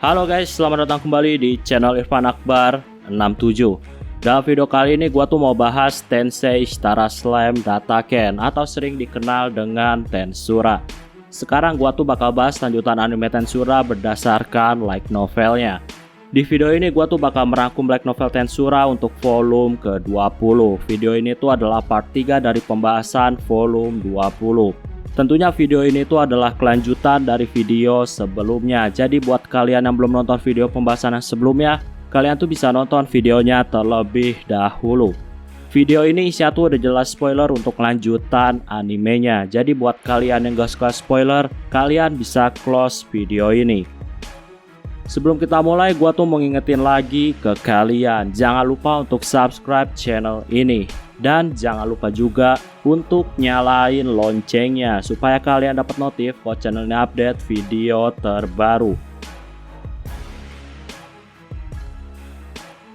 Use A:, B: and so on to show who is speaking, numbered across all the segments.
A: Halo guys, selamat datang kembali di channel Irfan Akbar 67. Dalam video kali ini gua tuh mau bahas Tensei Star Slam Dataken atau sering dikenal dengan Tensura. Sekarang gua tuh bakal bahas lanjutan anime Tensura berdasarkan light novelnya. Di video ini gua tuh bakal merangkum light novel Tensura untuk volume ke-20. Video ini tuh adalah part 3 dari pembahasan volume 20. Tentunya video ini tuh adalah kelanjutan dari video sebelumnya. Jadi buat kalian yang belum nonton video pembahasan yang sebelumnya, kalian tuh bisa nonton videonya terlebih dahulu. Video ini isinya tuh udah jelas spoiler untuk lanjutan animenya. Jadi buat kalian yang gak suka spoiler, kalian bisa close video ini. Sebelum kita mulai, gua tuh mau ngingetin lagi ke kalian, jangan lupa untuk subscribe channel ini. Dan jangan lupa juga untuk nyalain loncengnya supaya kalian dapat notif kalau channelnya update video terbaru.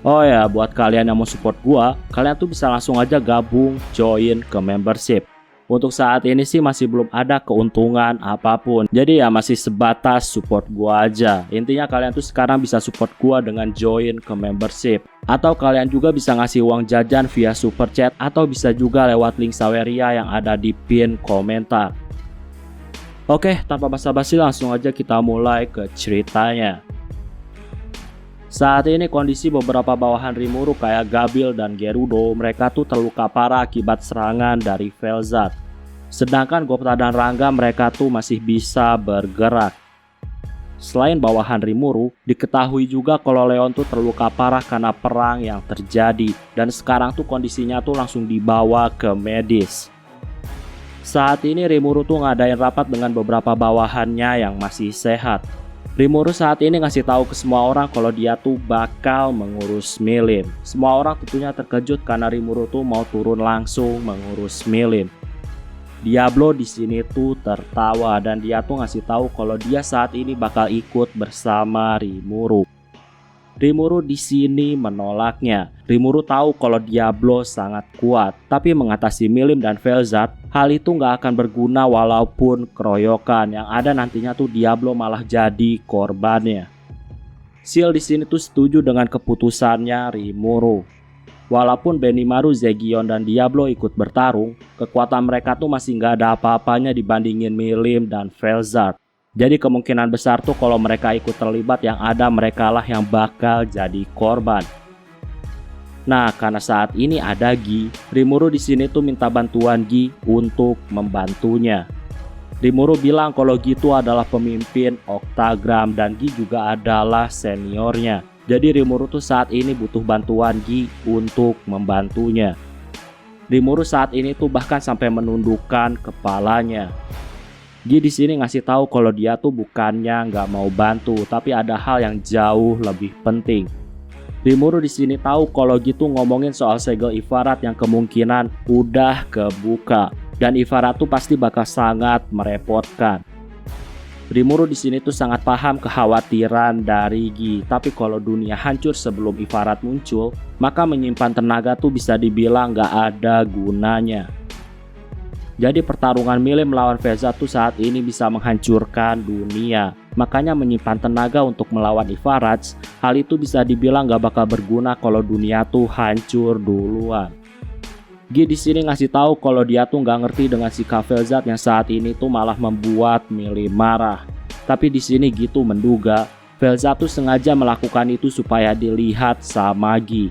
A: Oh ya, buat kalian yang mau support gua, kalian tuh bisa langsung aja gabung join ke membership. Untuk saat ini sih masih belum ada keuntungan apapun. Jadi ya masih sebatas support gua aja. Intinya kalian tuh sekarang bisa support gua dengan join ke membership. Atau kalian juga bisa ngasih uang jajan via super chat atau bisa juga lewat link Saweria yang ada di pin komentar. Oke, tanpa basa-basi langsung aja kita mulai ke ceritanya. Saat ini kondisi beberapa bawahan Rimuru kayak Gabil dan Gerudo, mereka tuh terluka parah akibat serangan dari Velzat. Sedangkan Gopta dan Rangga mereka tuh masih bisa bergerak. Selain bawahan Rimuru, diketahui juga kalau Leon tuh terluka parah karena perang yang terjadi. Dan sekarang tuh kondisinya tuh langsung dibawa ke medis. Saat ini Rimuru tuh ngadain rapat dengan beberapa bawahannya yang masih sehat. Rimuru saat ini ngasih tahu ke semua orang kalau dia tuh bakal mengurus Milim. Semua orang tentunya terkejut karena Rimuru tuh mau turun langsung mengurus Milim. Diablo di sini tuh tertawa dan dia tuh ngasih tahu kalau dia saat ini bakal ikut bersama Rimuru. Rimuru di sini menolaknya. Rimuru tahu kalau Diablo sangat kuat, tapi mengatasi Milim dan Velzat, hal itu nggak akan berguna walaupun keroyokan. Yang ada nantinya tuh Diablo malah jadi korbannya. Seal di sini tuh setuju dengan keputusannya Rimuru. Walaupun Benimaru, Zegion dan Diablo ikut bertarung, kekuatan mereka tuh masih nggak ada apa-apanya dibandingin Milim dan Velzat. Jadi kemungkinan besar tuh kalau mereka ikut terlibat yang ada mereka lah yang bakal jadi korban. Nah, karena saat ini ada Gi, Rimuru di sini tuh minta bantuan Gi untuk membantunya. Rimuru bilang kalau Gi itu adalah pemimpin Octagram dan Gi juga adalah seniornya. Jadi Rimuru tuh saat ini butuh bantuan Gi untuk membantunya. Rimuru saat ini tuh bahkan sampai menundukkan kepalanya. Gi di sini ngasih tahu kalau dia tuh bukannya nggak mau bantu, tapi ada hal yang jauh lebih penting. Rimuru di sini tahu kalau Gi tuh ngomongin soal segel Ifarat yang kemungkinan udah kebuka dan Ifarat tuh pasti bakal sangat merepotkan. Rimuru di sini tuh sangat paham kekhawatiran dari Gi, tapi kalau dunia hancur sebelum Ifarat muncul, maka menyimpan tenaga tuh bisa dibilang nggak ada gunanya. Jadi pertarungan Milim melawan Velzat tuh saat ini bisa menghancurkan dunia. Makanya menyimpan tenaga untuk melawan Ifarats, hal itu bisa dibilang gak bakal berguna kalau dunia tuh hancur duluan. Gi di sini ngasih tahu kalau dia tuh nggak ngerti dengan sikap Velzat yang saat ini tuh malah membuat Milim marah. Tapi di sini Gi tuh menduga Velzat tuh sengaja melakukan itu supaya dilihat sama Gi.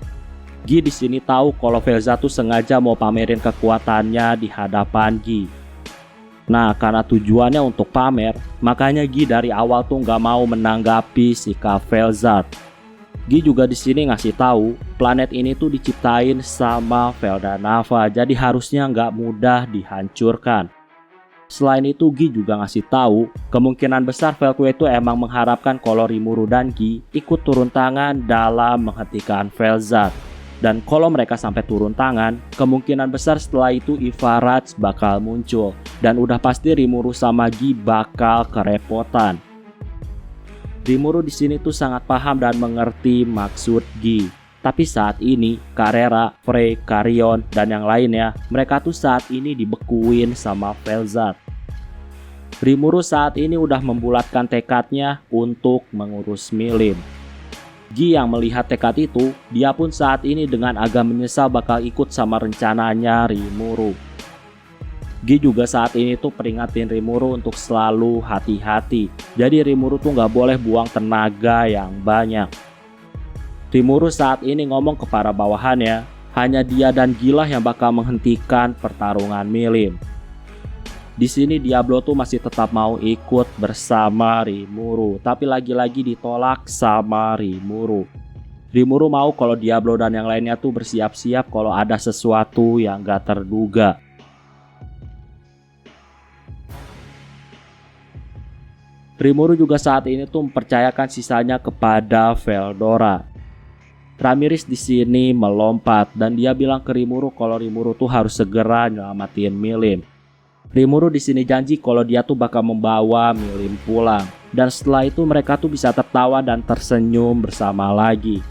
A: Gi di sini tahu kalau Velzat tuh sengaja mau pamerin kekuatannya di hadapan Gi. Nah, karena tujuannya untuk pamer, makanya Gi dari awal tuh nggak mau menanggapi sikap Velzat. Gi juga di sini ngasih tahu planet ini tuh diciptain sama Veldanava, jadi harusnya nggak mudah dihancurkan. Selain itu Gi juga ngasih tahu kemungkinan besar Veltway itu emang mengharapkan kalau Rimuru dan Gi ikut turun tangan dalam menghentikan Velzat. Dan kalau mereka sampai turun tangan, kemungkinan besar setelah itu Ifarats bakal muncul. Dan udah pasti Rimuru sama Gi bakal kerepotan. Rimuru di sini tuh sangat paham dan mengerti maksud Gi. Tapi saat ini, Carrera, Frey, Carrion, dan yang lainnya, mereka tuh saat ini dibekuin sama Velzat. Rimuru saat ini udah membulatkan tekadnya untuk mengurus Milim. Gi yang melihat tekad itu, dia pun saat ini dengan agak menyesal bakal ikut sama rencananya Rimuru. Gi juga saat ini tuh peringatin Rimuru untuk selalu hati-hati. Jadi Rimuru tuh nggak boleh buang tenaga yang banyak. Rimuru saat ini ngomong ke para bawahannya, hanya dia dan Gi lah yang bakal menghentikan pertarungan Milim. Di sini Diablo tuh masih tetap mau ikut bersama Rimuru, tapi lagi-lagi ditolak sama Rimuru. Rimuru mau kalau Diablo dan yang lainnya tuh bersiap-siap kalau ada sesuatu yang gak terduga. Rimuru juga saat ini tuh mempercayakan sisanya kepada Veldora. Ramirez di sini melompat dan dia bilang ke Rimuru kalau Rimuru tuh harus segera nyelamatin Milim. Rimuru di sini janji kalau dia tuh bakal membawa Milim pulang, dan setelah itu mereka tuh bisa tertawa dan tersenyum bersama lagi.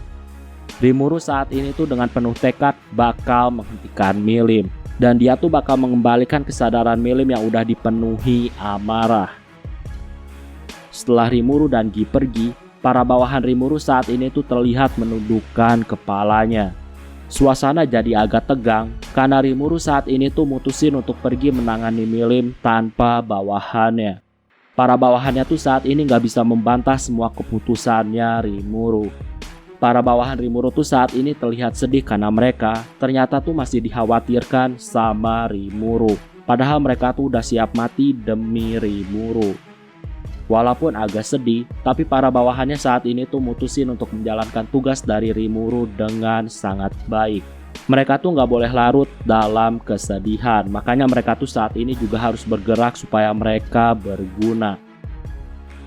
A: Rimuru saat ini tuh dengan penuh tekad bakal menghentikan Milim, dan dia tuh bakal mengembalikan kesadaran Milim yang udah dipenuhi amarah. Setelah Rimuru dan Gi pergi, para bawahan Rimuru saat ini tuh terlihat menundukkan kepalanya. Suasana jadi agak tegang karena Rimuru saat ini tuh mutusin untuk pergi menangani Milim tanpa bawahannya. Para bawahannya tuh saat ini gak bisa membantah semua keputusannya Rimuru. Para bawahan Rimuru tuh saat ini terlihat sedih karena mereka ternyata tuh masih dikhawatirkan sama Rimuru. Padahal mereka tuh udah siap mati demi Rimuru. Walaupun agak sedih, tapi para bawahannya saat ini tuh mutusin untuk menjalankan tugas dari Rimuru dengan sangat baik. Mereka tuh nggak boleh larut dalam kesedihan, makanya mereka tuh saat ini juga harus bergerak supaya mereka berguna.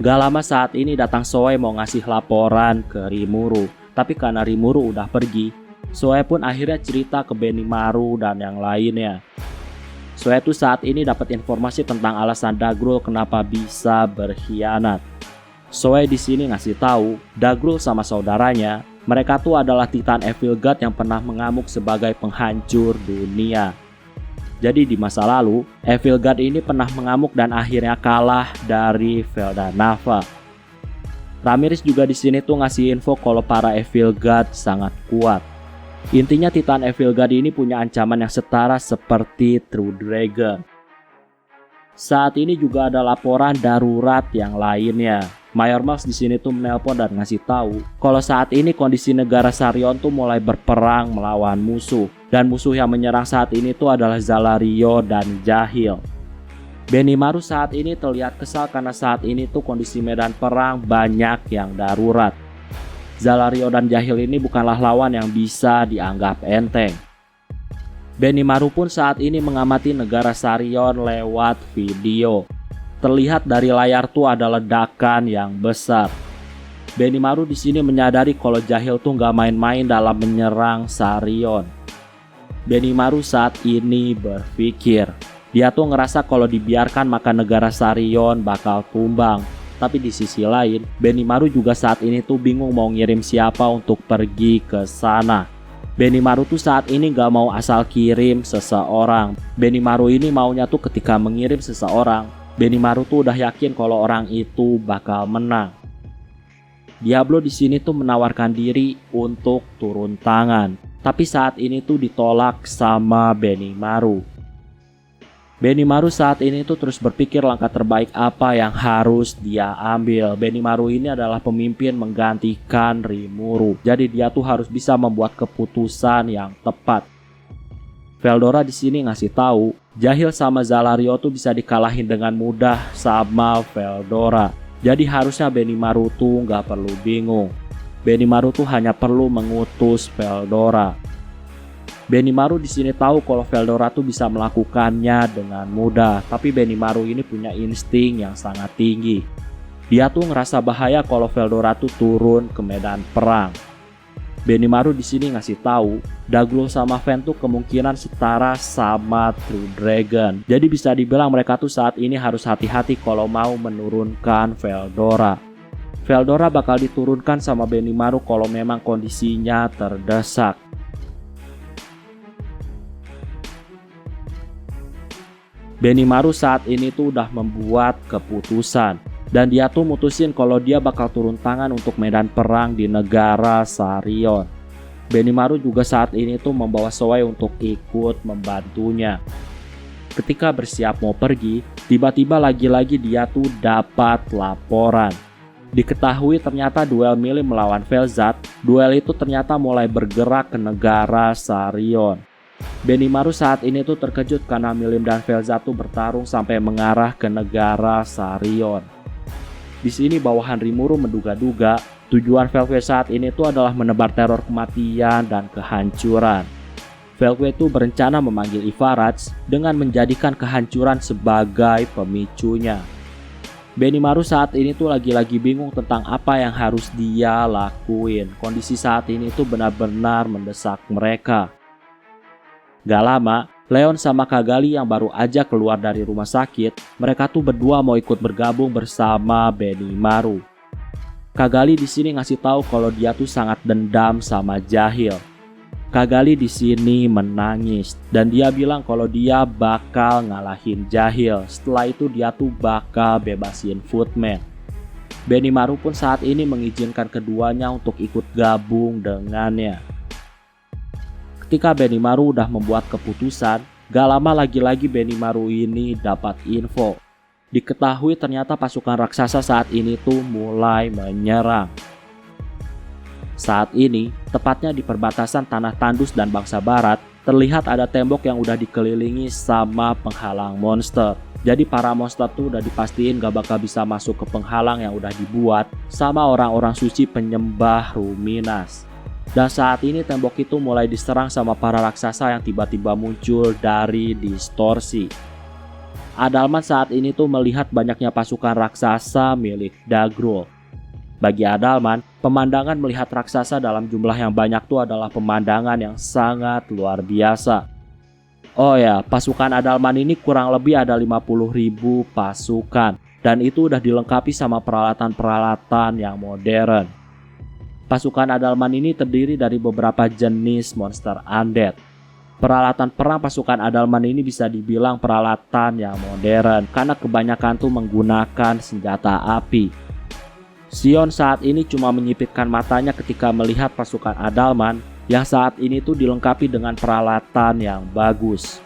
A: Gak lama saat ini datang Soe mau ngasih laporan ke Rimuru, tapi karena Rimuru udah pergi, Soe pun akhirnya cerita ke Benimaru dan yang lainnya. Soe tuh saat ini dapat informasi tentang alasan Dagrul kenapa bisa berkhianat. Soe di sini ngasih tahu, Dagrul sama saudaranya, mereka tuh adalah Titan Evil God yang pernah mengamuk sebagai penghancur dunia. Jadi di masa lalu, Evil God ini pernah mengamuk dan akhirnya kalah dari Veldanava. Ramirez juga di sini tuh ngasih info kalau para Evil God sangat kuat. Intinya Titan Evil God ini punya ancaman yang setara seperti True Dragon. Saat ini juga ada laporan darurat yang lainnya. Mayor Max di sini tuh menelpon dan ngasih tahu kalau saat ini kondisi negara Sarion tuh mulai berperang melawan musuh, dan musuh yang menyerang saat ini tuh adalah Zalario dan Jahil. Benimaru saat ini terlihat kesal karena saat ini tuh kondisi medan perang banyak yang darurat. Zalario dan Jahil ini bukanlah lawan yang bisa dianggap enteng. Benimaru pun saat ini mengamati negara Sarion lewat video. Terlihat dari layar tuh ada ledakan yang besar. Benimaru di sini menyadari kalau Jahil tuh gak main-main dalam menyerang Sarion. Benimaru saat ini berpikir, dia tuh ngerasa kalau dibiarkan maka negara Sarion bakal tumbang. Tapi di sisi lain, Benimaru juga saat ini tuh bingung mau ngirim siapa untuk pergi ke sana. Benimaru tuh saat ini gak mau asal kirim seseorang. Benimaru ini maunya tuh ketika mengirim seseorang, Benimaru tuh udah yakin kalau orang itu bakal menang. Diablo di sini tuh menawarkan diri untuk turun tangan, tapi saat ini tuh ditolak sama Benimaru. Benimaru saat ini tuh terus berpikir langkah terbaik apa yang harus dia ambil. Benimaru ini adalah pemimpin menggantikan Rimuru, jadi dia tuh harus bisa membuat keputusan yang tepat. Veldora di sini ngasih tahu, Jahil sama Zalario tuh bisa dikalahin dengan mudah sama Veldora. Jadi harusnya Benimaru tuh nggak perlu bingung. Benimaru tuh hanya perlu mengutus Veldora. Benimaru di sini tahu kalau Veldora tuh bisa melakukannya dengan mudah, tapi Benimaru ini punya insting yang sangat tinggi. Dia tuh ngerasa bahaya kalau Veldora tuh turun ke medan perang. Benimaru di sini ngasih tahu, Dagrul sama Ven tuh kemungkinan setara sama True Dragon. Jadi bisa dibilang mereka tuh saat ini harus hati-hati kalau mau menurunkan Veldora. Veldora bakal diturunkan sama Benimaru kalau memang kondisinya terdesak. Benimaru saat ini tuh udah membuat keputusan. Dan dia tuh mutusin kalau dia bakal turun tangan untuk medan perang di negara Sarion. Benimaru juga saat ini tuh membawa Soe untuk ikut membantunya. Ketika bersiap mau pergi, tiba-tiba lagi-lagi dia tuh dapat laporan. Diketahui ternyata duel Milim melawan Velzat, duel itu ternyata mulai bergerak ke negara Sarion. Benimaru saat ini tuh terkejut karena Milim dan Velzat tuh bertarung sampai mengarah ke negara Sarion. Di sini bawahan Rimuru menduga-duga tujuan Velvet saat ini tuh adalah menebar teror kematian dan kehancuran. Velvet tuh berencana memanggil Ivaraj dengan menjadikan kehancuran sebagai pemicunya. Benimaru saat ini tuh lagi-lagi bingung tentang apa yang harus dia lakuin. Kondisi saat ini tuh benar-benar mendesak mereka. Gak lama, Leon sama Kagali yang baru aja keluar dari rumah sakit, mereka tuh berdua mau ikut bergabung bersama Benimaru. Kagali di sini ngasih tahu kalau dia tuh sangat dendam sama Jahil. Kagali di sini menangis dan dia bilang kalau dia bakal ngalahin Jahil. Setelah itu dia tuh bakal bebasin Footman. Benimaru pun saat ini mengizinkan keduanya untuk ikut gabung dengannya. Ketika Benimaru udah membuat keputusan, gak lama lagi-lagi Benimaru ini dapat info. Diketahui ternyata pasukan raksasa saat ini tuh mulai menyerang. Saat ini, tepatnya di perbatasan Tanah Tandus dan Bangsa Barat, terlihat ada tembok yang udah dikelilingi sama penghalang monster. Jadi para monster tuh udah dipastiin gak bakal bisa masuk ke penghalang yang udah dibuat sama orang-orang suci penyembah Ruminas. Dan saat ini tembok itu mulai diserang sama para raksasa yang tiba-tiba muncul dari distorsi. Adalman saat ini tuh melihat banyaknya pasukan raksasa milik Dagrul. Bagi Adalman, pemandangan melihat raksasa dalam jumlah yang banyak tuh adalah pemandangan yang sangat luar biasa. Oh ya, pasukan Adalman ini kurang lebih ada 50.000 pasukan. Dan itu udah dilengkapi sama peralatan-peralatan yang modern. Pasukan Adalman ini terdiri dari beberapa jenis monster undead. Peralatan perang pasukan Adalman ini bisa dibilang peralatan yang modern karena kebanyakan tuh menggunakan senjata api. Sion saat ini cuma menyipitkan matanya ketika melihat pasukan Adalman yang saat ini tuh dilengkapi dengan peralatan yang bagus.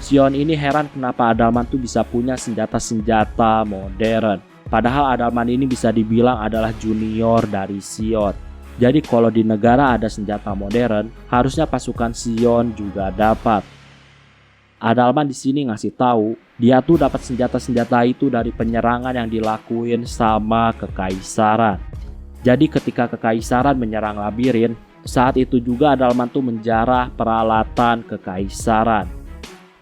A: Sion ini heran kenapa Adalman tuh bisa punya senjata-senjata modern. Padahal Adalman ini bisa dibilang adalah junior dari Sion. Jadi kalau di negara ada senjata modern, harusnya pasukan Sion juga dapat. Adalman di sini ngasih tahu, dia tuh dapat senjata-senjata itu dari penyerangan yang dilakuin sama Kekaisaran. Jadi ketika Kekaisaran menyerang labirin, saat itu juga Adalman tuh menjarah peralatan Kekaisaran.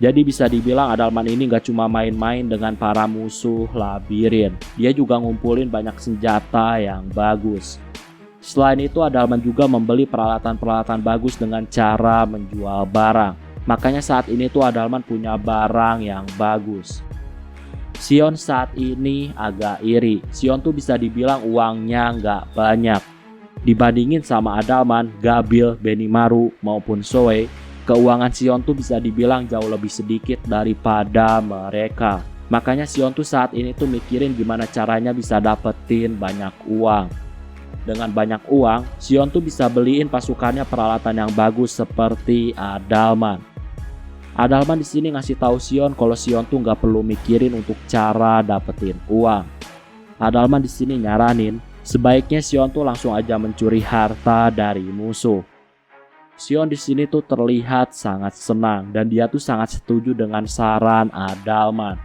A: Jadi bisa dibilang Adalman ini gak cuma main-main dengan para musuh labirin. Dia juga ngumpulin banyak senjata yang bagus. Selain itu Adalman juga membeli peralatan-peralatan bagus dengan cara menjual barang. Makanya saat ini tuh Adalman punya barang yang bagus. Sion saat ini agak iri. Sion tuh bisa dibilang uangnya gak banyak. Dibandingin sama Adalman, Gabil, Benimaru maupun Soe, keuangan Sion tuh bisa dibilang jauh lebih sedikit daripada mereka. Makanya Sion tuh saat ini tuh mikirin gimana caranya bisa dapetin banyak uang. Dengan banyak uang, Sion tuh bisa beliin pasukannya peralatan yang bagus seperti Adalman. Adalman di sini ngasih tahu Sion kalau Sion tuh nggak perlu mikirin untuk cara dapetin uang. Adalman di sini nyaranin, sebaiknya Sion tuh langsung aja mencuri harta dari musuh. Sion di sini tuh terlihat sangat senang dan dia tuh sangat setuju dengan saran Adalman.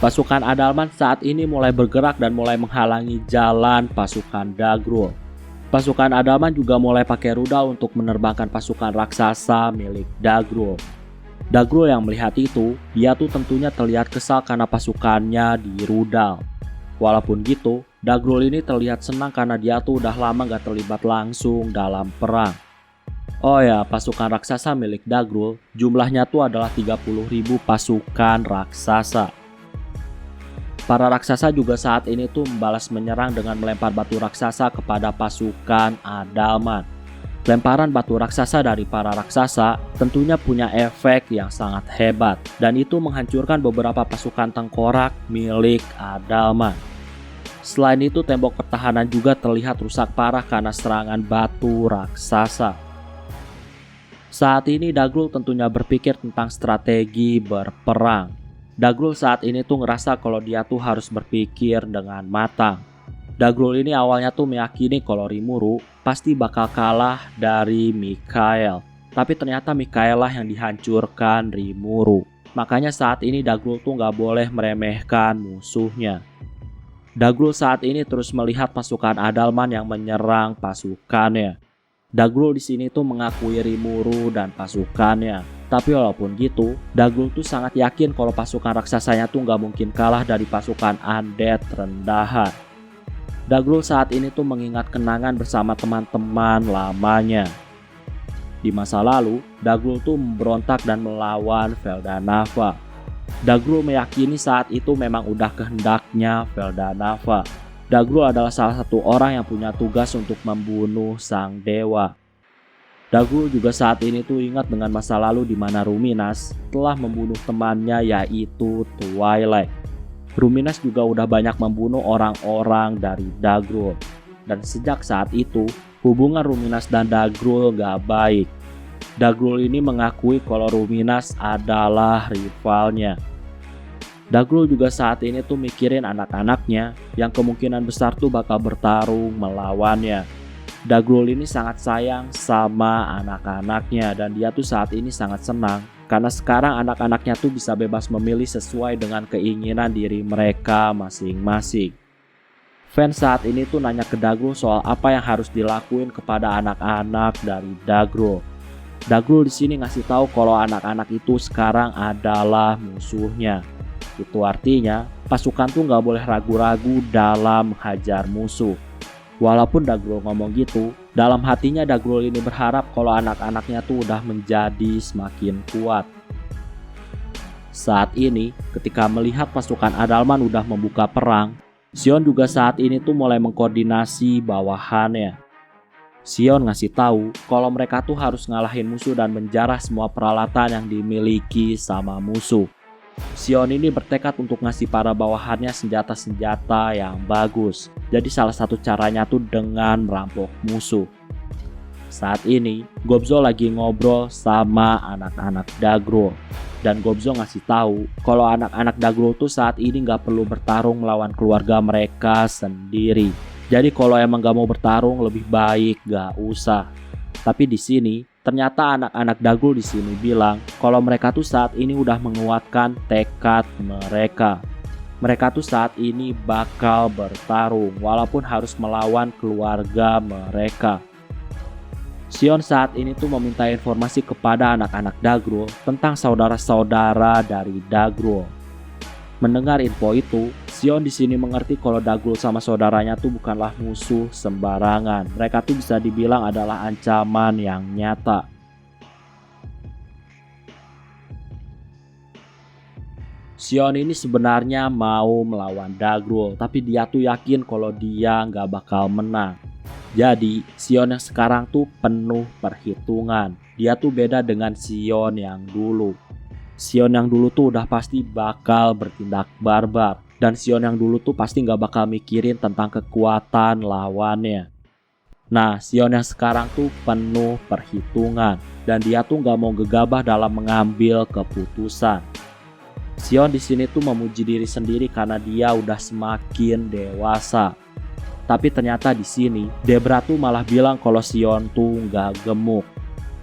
A: Pasukan Adalman saat ini mulai bergerak dan mulai menghalangi jalan pasukan Dagrul. Pasukan Adalman juga mulai pakai rudal untuk menerbangkan pasukan raksasa milik Dagrul. Dagrul yang melihat itu, dia tuh tentunya terlihat kesal karena pasukannya di rudal. Walaupun gitu, Dagrul ini terlihat senang karena dia tuh udah lama gak terlibat langsung dalam perang. Oh ya, pasukan raksasa milik Dagrul jumlahnya tuh adalah 30.000 pasukan raksasa. Para raksasa juga saat ini tuh membalas menyerang dengan melempar batu raksasa kepada pasukan Adalman. Lemparan batu raksasa dari para raksasa tentunya punya efek yang sangat hebat, dan itu menghancurkan beberapa pasukan tengkorak milik Adalman. Selain itu, tembok pertahanan juga terlihat rusak parah karena serangan batu raksasa. Saat ini Dagrul tentunya berpikir tentang strategi berperang. Dagrul saat ini tuh ngerasa kalau dia tuh harus berpikir dengan matang. Dagrul ini awalnya tuh meyakini kalau Rimuru pasti bakal kalah dari Mikhail. Tapi ternyata Mikhail lah yang dihancurkan Rimuru. Makanya saat ini Dagrul tuh nggak boleh meremehkan musuhnya. Dagrul saat ini terus melihat pasukan Adalman yang menyerang pasukannya. Dagrul di sini tuh mengakui Rimuru dan pasukannya. Tapi walaupun gitu, Dagrul tuh sangat yakin kalau pasukan raksasanya tuh nggak mungkin kalah dari pasukan undead rendahan. Dagrul saat ini tuh mengingat kenangan bersama teman-teman lamanya. Di masa lalu, Dagrul tuh memberontak dan melawan Feldanava. Dagrul meyakini saat itu memang udah kehendaknya Feldanava. Dagrul adalah salah satu orang yang punya tugas untuk membunuh sang dewa. Dagrul juga saat ini tuh ingat dengan masa lalu di mana Ruminas telah membunuh temannya yaitu Twilight. Ruminas juga udah banyak membunuh orang-orang dari Dagrul. Dan sejak saat itu, hubungan Ruminas dan Dagrul gak baik. Dagrul ini mengakui kalau Ruminas adalah rivalnya. Dagrul juga saat ini tuh mikirin anak-anaknya yang kemungkinan besar tuh bakal bertarung melawannya. Dagrul ini sangat sayang sama anak-anaknya dan dia tuh saat ini sangat senang karena sekarang anak-anaknya tuh bisa bebas memilih sesuai dengan keinginan diri mereka masing-masing. Fans saat ini tuh nanya ke Dagrul soal apa yang harus dilakuin kepada anak-anak dari Dagrul. Dagrul di sini ngasih tahu kalau anak-anak itu sekarang adalah musuhnya. Itu artinya pasukan tuh nggak boleh ragu-ragu dalam hajar musuh. Walaupun Dagrul ngomong gitu, dalam hatinya Dagrul ini berharap kalau anak-anaknya tuh udah menjadi semakin kuat. Saat ini, ketika melihat pasukan Adalman udah membuka perang, Sion juga saat ini tuh mulai mengkoordinasi bawahannya. Sion ngasih tahu kalau mereka tuh harus ngalahin musuh dan menjarah semua peralatan yang dimiliki sama musuh. Sion ini bertekad untuk ngasih para bawahannya senjata-senjata yang bagus. Jadi salah satu caranya tuh dengan merampok musuh. Saat ini Gobzo lagi ngobrol sama anak-anak Dagrul. Dan Gobzo ngasih tahu kalau anak-anak Dagrul tuh saat ini gak perlu bertarung melawan keluarga mereka sendiri. Jadi kalau emang gak mau bertarung lebih baik gak usah. Tapi di sini ternyata anak-anak Dagrul di sini bilang kalau mereka tuh saat ini udah menguatkan tekad mereka. Mereka tuh saat ini bakal bertarung walaupun harus melawan keluarga mereka. Sion saat ini tuh meminta informasi kepada anak-anak Dagrul tentang saudara-saudara dari Dagrul. Mendengar info itu, Sion di sini mengerti kalau Dagrul sama saudaranya tuh bukanlah musuh sembarangan. Mereka tuh bisa dibilang adalah ancaman yang nyata. Sion ini sebenarnya mau melawan Dagrul, tapi dia tuh yakin kalau dia nggak bakal menang. Jadi, Sion yang sekarang tuh penuh perhitungan. Dia tuh beda dengan Sion yang dulu. Sion yang dulu tuh udah pasti bakal bertindak barbar. Dan Sion yang dulu tuh pasti gak bakal mikirin tentang kekuatan lawannya. Nah, Sion yang sekarang tuh penuh perhitungan. Dan dia tuh gak mau gegabah dalam mengambil keputusan. Sion di sini tuh memuji diri sendiri karena dia udah semakin dewasa. Tapi ternyata di sini Debra tuh malah bilang kalau Sion tuh gak gemuk.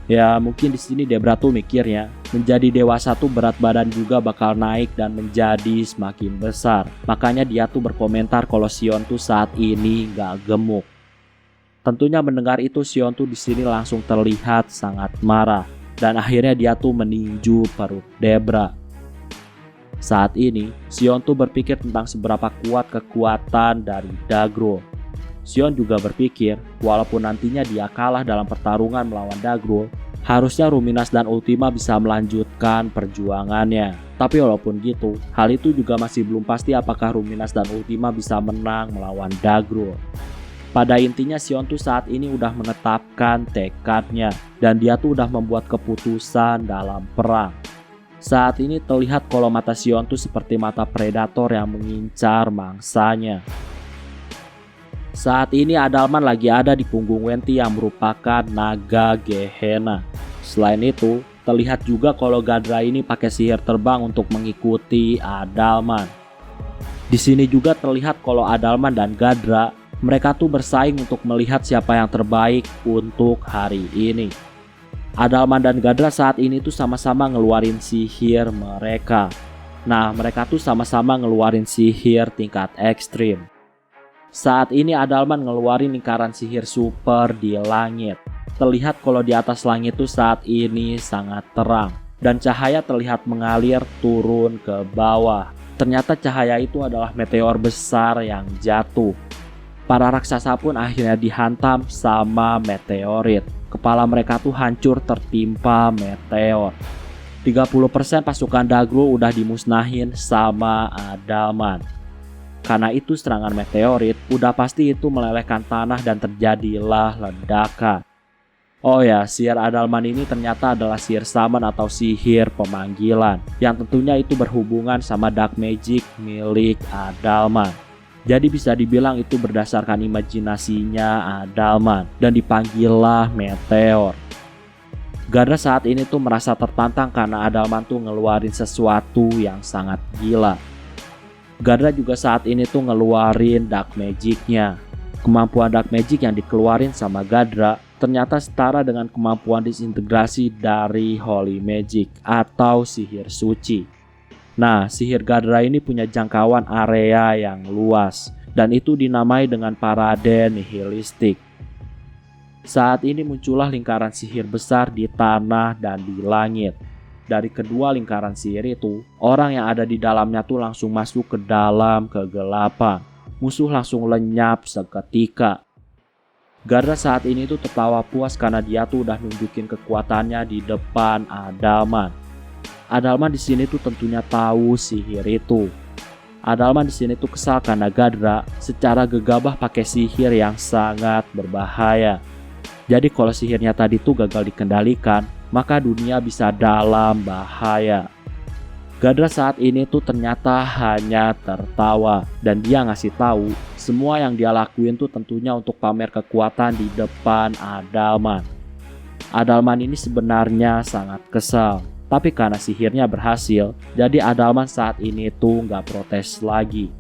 A: Ya mungkin di sini Debra tuh mikirnya menjadi dewasa tuh berat badan juga bakal naik dan menjadi semakin besar. Makanya dia tuh berkomentar kalau Sion tuh saat ini gak gemuk. Tentunya mendengar itu Sion tuh di sini langsung terlihat sangat marah dan akhirnya dia tuh meninju perut Debra. Saat ini Sion tuh berpikir tentang seberapa kuat kekuatan dari Dagrul. Sion juga berpikir, walaupun nantinya dia kalah dalam pertarungan melawan Dagrul, harusnya Ruminas dan Ultima bisa melanjutkan perjuangannya. Tapi walaupun gitu, hal itu juga masih belum pasti apakah Ruminas dan Ultima bisa menang melawan Dagrul. Pada intinya Sion tuh saat ini udah menetapkan tekadnya dan dia tuh udah membuat keputusan dalam perang. Saat ini terlihat kalau mata Sion tuh seperti mata predator yang mengincar mangsanya. Saat ini Adalman lagi ada di punggung Wenti yang merupakan naga Gehenna. Selain itu, terlihat juga kalau Gadra ini pakai sihir terbang untuk mengikuti Adalman. Di sini juga terlihat kalau Adalman dan Gadra, mereka tuh bersaing untuk melihat siapa yang terbaik untuk hari ini. Adalman dan Gadra saat ini tuh sama-sama ngeluarin sihir mereka. Nah, mereka tuh sama-sama ngeluarin sihir tingkat ekstrim. Saat ini Adalman ngeluarin lingkaran sihir super di langit. Terlihat kalau di atas langit tuh saat ini sangat terang. Dan cahaya terlihat mengalir turun ke bawah. Ternyata cahaya itu adalah meteor besar yang jatuh. Para raksasa pun akhirnya dihantam sama meteorit. Kepala mereka tuh hancur tertimpa meteor. 30% pasukan Dagro udah dimusnahin sama Adalman. Karena itu serangan meteorit udah pasti itu melelehkan tanah dan terjadilah ledakan. Oh ya, sihir Adalman ini ternyata adalah sihir summon atau sihir pemanggilan. Yang tentunya itu berhubungan sama dark magic milik Adalman. Jadi bisa dibilang itu berdasarkan imajinasinya Adalman dan dipanggillah meteor. Gadra saat ini tuh merasa tertantang karena Adalman tuh ngeluarin sesuatu yang sangat gila. Gadra juga saat ini tuh ngeluarin dark magicnya. Kemampuan dark magic yang dikeluarin sama Gadra ternyata setara dengan kemampuan disintegrasi dari holy magic atau sihir suci. Nah, sihir Gadra ini punya jangkauan area yang luas dan itu dinamai dengan parade nihilistik. Saat ini muncullah lingkaran sihir besar di tanah dan di langit. Dari kedua lingkaran sihir itu, orang yang ada di dalamnya tuh langsung masuk ke dalam kegelapan. Musuh langsung lenyap seketika. Gadra saat ini tuh tertawa puas karena dia tuh udah nunjukin kekuatannya di depan Adalman. Adalman di sini tuh tentunya tahu sihir itu. Adalman di sini tuh kesal karena Gadra secara gegabah pakai sihir yang sangat berbahaya. Jadi kalau sihirnya tadi tuh gagal dikendalikan, maka dunia bisa dalam bahaya. Gadra saat ini tuh ternyata hanya tertawa dan dia ngasih tahu semua yang dia lakuin tuh tentunya untuk pamer kekuatan di depan Adalman. Adalman ini sebenarnya sangat kesal, tapi karena sihirnya berhasil, jadi Adalman saat ini tuh nggak protes lagi.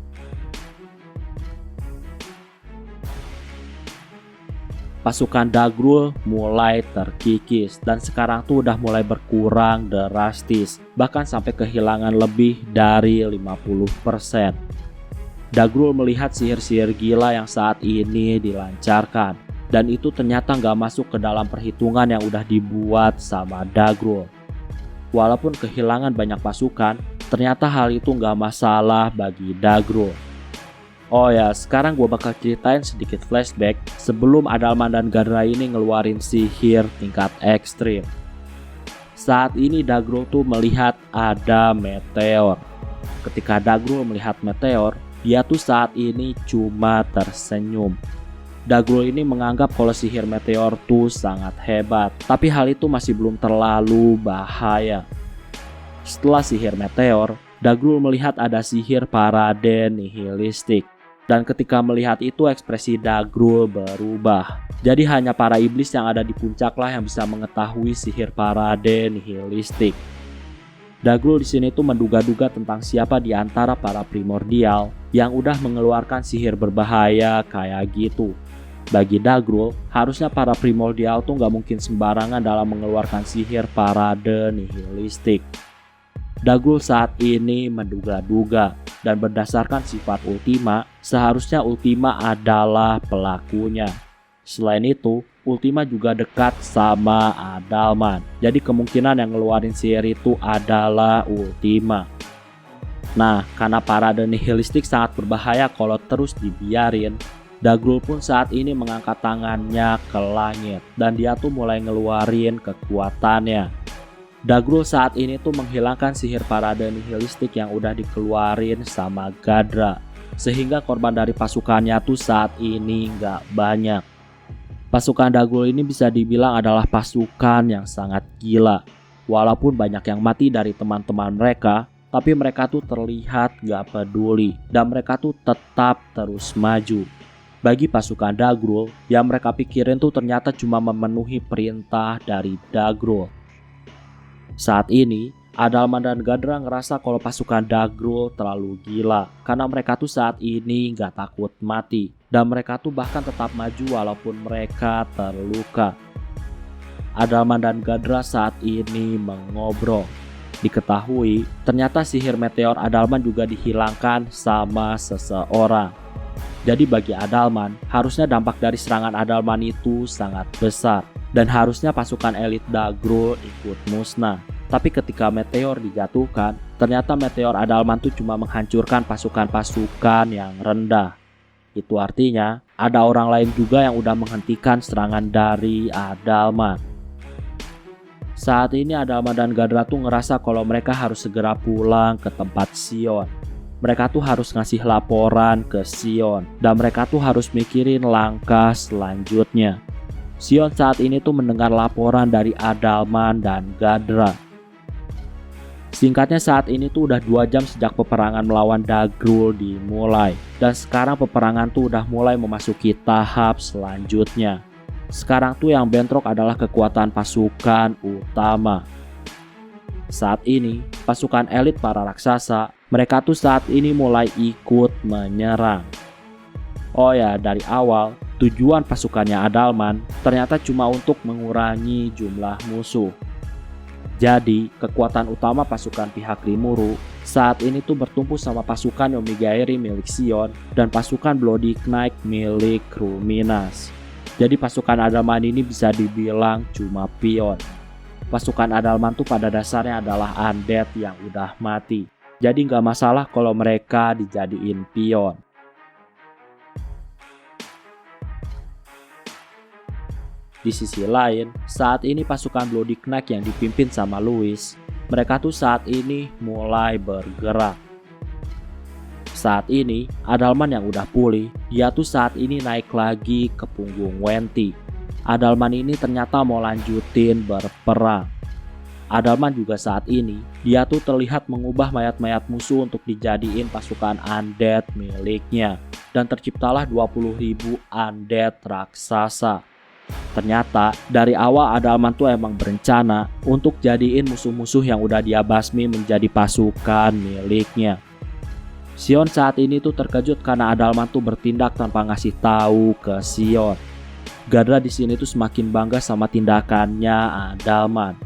A: Pasukan Dagrul mulai terkikis dan sekarang tuh udah mulai berkurang drastis, bahkan sampai kehilangan lebih dari 50%. Dagrul melihat sihir-sihir gila yang saat ini dilancarkan dan itu ternyata nggak masuk ke dalam perhitungan yang udah dibuat sama Dagrul. Walaupun kehilangan banyak pasukan, ternyata hal itu nggak masalah bagi Dagrul. Oh ya, sekarang gue bakal ceritain sedikit flashback sebelum Adalman dan Gadra ini ngeluarin sihir tingkat ekstrim. Saat ini Dagrul tuh melihat ada meteor. Ketika Dagrul melihat meteor, dia tuh saat ini cuma tersenyum. Dagrul ini menganggap kalau sihir meteor tuh sangat hebat, tapi hal itu masih belum terlalu bahaya. Setelah sihir meteor, Dagrul melihat ada sihir parade nihilistik. Dan ketika melihat itu ekspresi Dagrul berubah. Jadi hanya para iblis yang ada di puncaklah yang bisa mengetahui sihir parade nihilistik. Dagrul di sini tuh menduga-duga tentang siapa di antara para primordial yang udah mengeluarkan sihir berbahaya kayak gitu. Bagi Dagrul, harusnya para primordial tuh gak mungkin sembarangan dalam mengeluarkan sihir parade nihilistik. Dagrul saat ini menduga-duga dan berdasarkan sifat Ultima, seharusnya Ultima adalah pelakunya. Selain itu, Ultima juga dekat sama Adalman. Jadi kemungkinan yang ngeluarin sihir itu adalah Ultima. Nah, karena parade nihilistik sangat berbahaya kalau terus dibiarin, Dagrul pun saat ini mengangkat tangannya ke langit dan dia tuh mulai ngeluarin kekuatannya. Dagrul saat ini tuh menghilangkan sihir parade nihilistik yang udah dikeluarin sama Gadra. sehingga korban dari pasukannya tuh saat ini nggak banyak. Pasukan Dagrul ini bisa dibilang adalah pasukan yang sangat gila. Walaupun banyak yang mati dari teman-teman mereka, tapi mereka tuh terlihat gak peduli dan mereka tuh tetap terus maju. Bagi pasukan Dagrul, yang mereka pikirin tuh ternyata cuma memenuhi perintah dari Dagrul. Saat ini, Adalman dan Gadra ngerasa kalau pasukan Dagrul terlalu gila karena mereka tuh saat ini gak takut mati dan mereka tuh bahkan tetap maju walaupun mereka terluka. Adalman dan Gadra saat ini mengobrol. Diketahui, ternyata sihir meteor Adalman juga dihilangkan sama seseorang. Jadi bagi Adalman, harusnya dampak dari serangan Adalman itu sangat besar dan harusnya pasukan elit Dagrul ikut musnah. Tapi ketika meteor dijatuhkan, ternyata meteor Adalman tuh cuma menghancurkan pasukan-pasukan yang rendah. Itu artinya ada orang lain juga yang udah menghentikan serangan dari Adalman. Saat ini Adalman dan Gadra tuh ngerasa kalau mereka harus segera pulang ke tempat Sion. Mereka tuh harus ngasih laporan ke Sion dan mereka tuh harus mikirin langkah selanjutnya. Sion saat ini tuh mendengar laporan dari Adalman dan Gadra. Singkatnya saat ini tuh udah 2 jam sejak peperangan melawan Dagrul dimulai. Dan sekarang peperangan tuh udah mulai memasuki tahap selanjutnya. Sekarang tuh yang bentrok adalah kekuatan pasukan utama. Saat ini, pasukan elit para raksasa, mereka tuh saat ini mulai ikut menyerang. Oh ya, dari awal, tujuan pasukannya Adalman ternyata cuma untuk mengurangi jumlah musuh. Jadi, kekuatan utama pasukan pihak Rimuru saat ini tuh bertumpu sama pasukan Yomigaeri milik Sion dan pasukan Bloody Knight milik Ruminas. Jadi pasukan Adalman ini bisa dibilang cuma pion. Pasukan Adalman tuh pada dasarnya adalah undead yang udah mati. Jadi nggak masalah kalau mereka dijadiin pion. Di sisi lain, saat ini pasukan Bloody Knight yang dipimpin sama Louis, mereka tuh saat ini mulai bergerak. Saat ini, Adalman yang udah pulih, dia tuh saat ini naik lagi ke punggung Wenti. Adalman ini ternyata mau lanjutin berperang. Adalman juga saat ini, dia tuh terlihat mengubah mayat-mayat musuh untuk dijadiin pasukan undead miliknya. Dan terciptalah 20.000 undead raksasa. Ternyata dari awal Adalman tuh emang berencana untuk jadiin musuh-musuh yang udah dia basmi menjadi pasukan miliknya. Sion saat ini tuh terkejut karena Adalman tuh bertindak tanpa ngasih tahu ke Sion. Gadra di sini tuh semakin bangga sama tindakannya Adalman.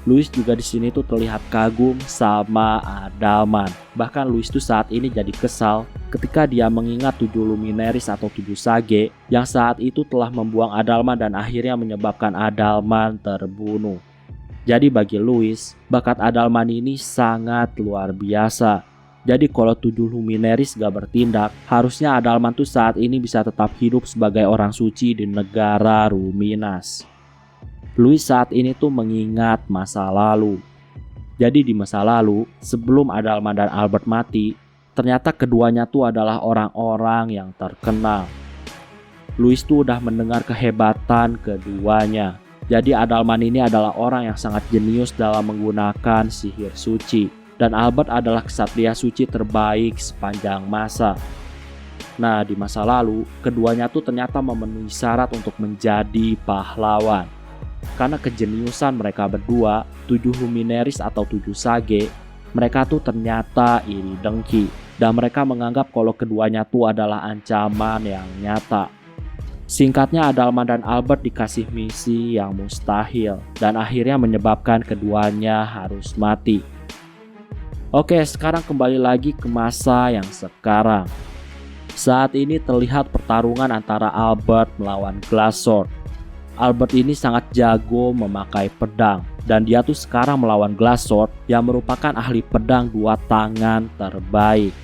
A: Louis juga di sini tuh terlihat kagum sama Adalman. Bahkan Louis tuh saat ini jadi kesal ketika dia mengingat 7 Luminaries atau 7 Sage yang saat itu telah membuang Adalman dan akhirnya menyebabkan Adalman terbunuh. Jadi bagi Louis, bakat Adalman ini sangat luar biasa. Jadi kalau 7 Luminaries gak bertindak, harusnya Adalman tuh saat ini bisa tetap hidup sebagai orang suci di negara Ruminas. Louis saat ini tuh mengingat masa lalu. Jadi di masa lalu, sebelum Adalman dan Albert mati, ternyata keduanya tuh adalah orang-orang yang terkenal. Louis tuh udah mendengar kehebatan keduanya. Jadi Adalman ini adalah orang yang sangat jenius dalam menggunakan sihir suci. Dan Albert adalah ksatria suci terbaik sepanjang masa. Nah, di masa lalu, keduanya tuh ternyata memenuhi syarat untuk menjadi pahlawan. Karena kejeniusan mereka berdua, 7 Luminaries atau 7 Sage, mereka tuh ternyata iri dengki. Dan mereka menganggap kalau keduanya tuh adalah ancaman yang nyata. Singkatnya Adalman dan Albert dikasih misi yang mustahil. Dan akhirnya menyebabkan keduanya harus mati. Oke, sekarang kembali lagi ke masa yang sekarang. Saat ini terlihat pertarungan antara Albert melawan Glassword. Albert ini sangat jago memakai pedang. Dan dia tuh sekarang melawan Glassword yang merupakan ahli pedang 2 tangan terbaik.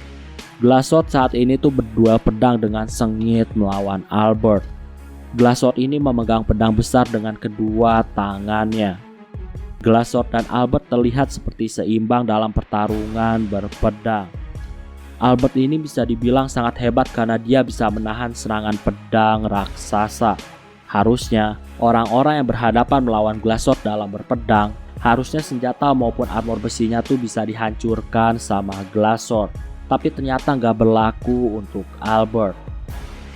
A: Glassword saat ini tuh berdua pedang dengan sengit melawan Albert. Glassword ini memegang pedang besar dengan kedua tangannya. Glassword dan Albert terlihat seperti seimbang dalam pertarungan berpedang. Albert ini bisa dibilang sangat hebat karena dia bisa menahan serangan pedang raksasa. Harusnya, orang-orang yang berhadapan melawan Glashot dalam berpedang, harusnya senjata maupun armor besinya tuh bisa dihancurkan sama Glashot. Tapi ternyata nggak berlaku untuk Albert.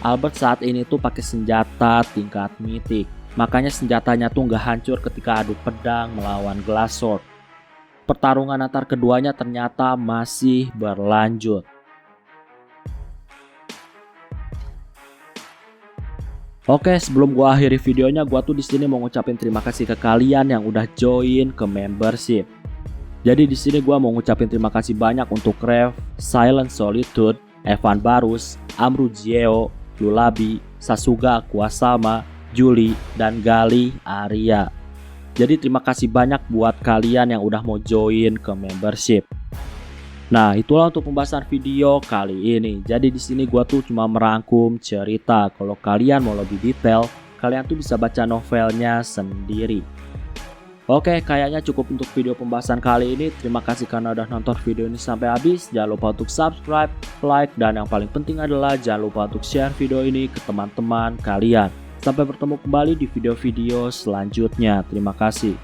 A: Albert saat ini tuh pakai senjata tingkat mitik. Makanya senjatanya tuh nggak hancur ketika adu pedang melawan Glashot. Pertarungan antar keduanya ternyata masih berlanjut. Oke, sebelum gua akhiri videonya, gua tuh di sini mau ngucapin terima kasih ke kalian yang udah join ke membership. Jadi di sini gua mau ngucapin terima kasih banyak untuk Rev, Silent Solitude, Evan Barus, Amru Jieo, Lulabi, Sasuga Kuasama, Juli, dan Gali Arya. Jadi terima kasih banyak buat kalian yang udah mau join ke membership. Nah, itulah untuk pembahasan video kali ini. Jadi di sini gua tuh cuma merangkum cerita. Kalau kalian mau lebih detail, kalian tuh bisa baca novelnya sendiri. Oke, kayaknya cukup untuk video pembahasan kali ini. Terima kasih karena udah nonton video ini sampai habis. Jangan lupa untuk subscribe, like, dan yang paling penting adalah jangan lupa untuk share video ini ke teman-teman kalian. Sampai bertemu kembali di video-video selanjutnya. Terima kasih.